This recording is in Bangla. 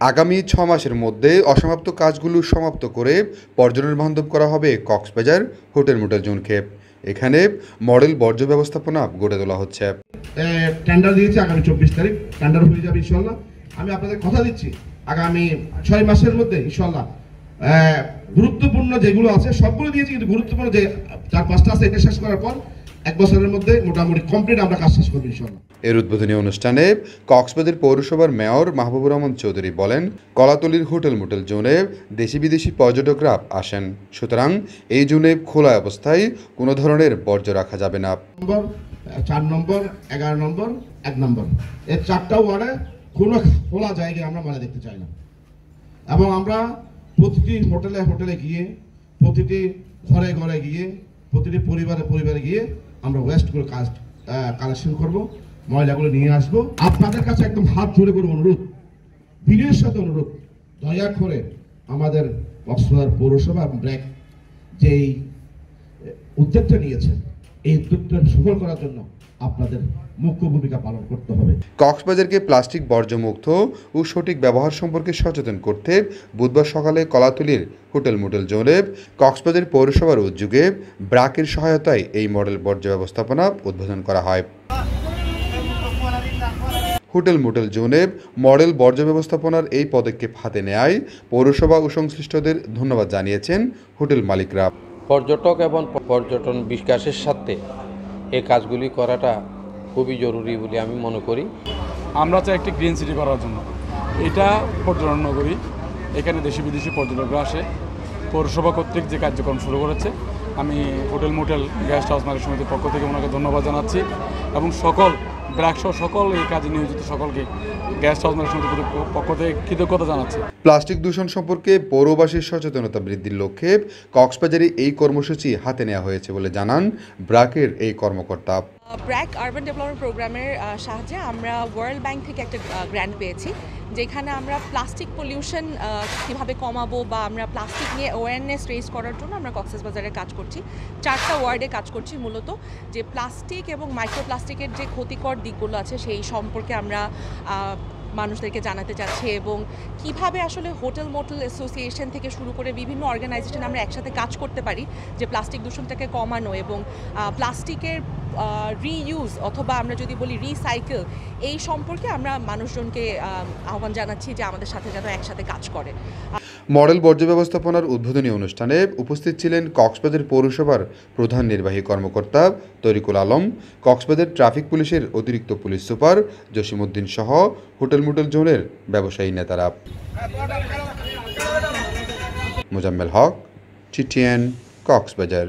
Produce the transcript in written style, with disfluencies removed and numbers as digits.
আগামী 6 মাসের মধ্যে অসমাপ্ত কাজগুলো সমাপ্ত করে পর্যটন বান্ধব করা হবে কক্সবাজার হোটেল মোটেল জোনকে। এখানে মডেল বর্জ্য ব্যবস্থাপনা গড়ে তোলা হচ্ছে। টেন্ডার দিয়েছি, আগামী 24 তারিখ টেন্ডার হয়ে যাবে ইনশাআল্লাহ। আমি আপনাদের কথা দিচ্ছি আগামী 6 মাসের মধ্যে ইনশাআল্লাহ গুরুত্বপূর্ণ যেগুলো আছে সবগুলো দিয়েছি, কিন্তু গুরুত্বপূর্ণ যে 4-5টা আছে এটা শেষ করার পর 1 বছরের মধ্যে মোটামুটি কমপ্লিট আমরা কাজ শেষ করব ইনশাআল্লাহ। এর উদ্বোধনী অনুষ্ঠানে কক্সবাজার পৌরসভার মেয়র মাহবুবুর রহমান চৌধুরী বলেন, কলাতলির হোটেল মোটেল জোনে দেশি বিদেশি পর্যটকরা আসেন, সুতরাং এই জোনে খোলা অবস্থায় কোনো ধরনের বর্জ্য রাখা যাবে না। 4 নম্বর, 11 নম্বর, 1 নম্বর এই 4টা ওয়ার্ডে কোনো খোলা জায়গায় আমরা মানে দেখতে চাই না, এবং আমরা প্রতিটি হোটেলে গিয়ে, প্রতিটি ঘরে গিয়ে, প্রতিটি পরিবারে গিয়ে আমরা ওয়েস্ট করে কালেকশন করব, ময়লাগুলো নিয়ে আসবো। আপনাদের কাছে একদম হাত জোড়ে করে অনুরোধ, বিনয়ের সাথে অনুরোধ, দয়া করে আমাদের কক্সবাজার পৌরসভা এবং ব্র্যাক যেই উদ্যোগটা নিয়েছে এই উদ্যোগটা সফল করার জন্য আপনাদের মুখ্য ভূমিকা পালন করতে হবে। কক্সবাজারকে প্লাস্টিক বর্জ্যমুক্ত ও সঠিক ব্যবহার সম্পর্কে সচেতন করতে বুধবার সকালে কলাতলির হোটেল মোটেল জোনে কক্সবাজার পৌরসভার উদ্যোগে ব্র্যাকের সহায়তায় এই মডেল বর্জ্য ব্যবস্থাপনা উদ্বোধন করা হয়। হোটেল মোটেল জোনে মডেল বর্জ্য ব্যবস্থাপনার এই পদক্ষেপ হাতে নেয় পৌরসভা ও সংশ্লিষ্টদের ধন্যবাদ জানিয়েছেন হোটেল মালিকরা। পর্যটক এবং পর্যটন বিকাশের সাথে এই কাজগুলি করাটা খুবই জরুরি বলে আমি মনে করি। আমরা চাই একটি গ্রিন সিটি করার জন্য। এটা পর্যটন নগরী, এখানে দেশি বিদেশি পর্যটকরা আসে। পৌরসভা কর্তৃক যে কার্যক্রম শুরু করেছে, আমি হোটেল মোটেল গেস্ট হাউস মালিক সমিতির পক্ষ থেকে ওনাকে ধন্যবাদ জানাচ্ছি, এবং সকল ব্র্যাকসহ সকল এই কাজে নিয়োজিত সকলকে গেস্ট হাউস মালিক সমিতির পক্ষ থেকে কৃতজ্ঞতা জানাচ্ছি। প্লাস্টিক দূষণ সম্পর্কে পৌরবাসীর সচেতনতা বৃদ্ধির লক্ষ্যে কক্সবাজারে এই কর্মসূচি হাতে নেওয়া হয়েছে বলে জানান ব্র্যাকের এই কর্মকর্তা। ব্র্যাক আরবান ডেভেলপমেন্ট প্রোগ্রামের সাহায্যে আমরা ওয়ার্ল্ড ব্যাংক থেকে একটা গ্র্যান্ট পেয়েছি, যেখানে আমরা প্লাস্টিক পলিউশন কীভাবে কমাবো বা আমরা প্লাস্টিক নিয়ে অ্যাওয়ারনেস রেজ করার জন্য আমরা কক্সবাজারে কাজ করছি। 4টা ওয়ার্ডে কাজ করছি, মূলত যে প্লাস্টিক এবং মাইক্রোপ্লাস্টিকের যে ক্ষতিকর দিকগুলো আছে সেই সম্পর্কে আমরা মানুষদেরকে জানাতে চাচ্ছি, এবং কিভাবে আসলে হোটেল মোটেল অ্যাসোসিয়েশন থেকে শুরু করে বিভিন্ন অর্গানাইজেশন আমরা একসাথে কাজ করতে পারি যে প্লাস্টিক দূষণটাকে কমানো এবং প্লাস্টিকের রিইউজ অথবা আমরা যদি বলি রিসাইকেল, এই সম্পর্কে আমরা মানুষজনকে আহ্বান জানাচ্ছি যে আমাদের সাথে যেন একসাথে কাজ করে। মডেল বর্জ্য ব্যবস্থাপনার উদ্বোধনী অনুষ্ঠানে উপস্থিত ছিলেন কক্সবাজার পৌরসভার প্রধান নির্বাহী কর্মকর্তা তরিকুল আলম, কক্সবাজার ট্রাফিক পুলিশের অতিরিক্ত পুলিশ সুপার জসিমউদ্দিন সহ হোটেল মোটেল জোনের ব্যবসায়ী নেতারা। মোজাম্মেল হক, TTN, কক্সবাজার।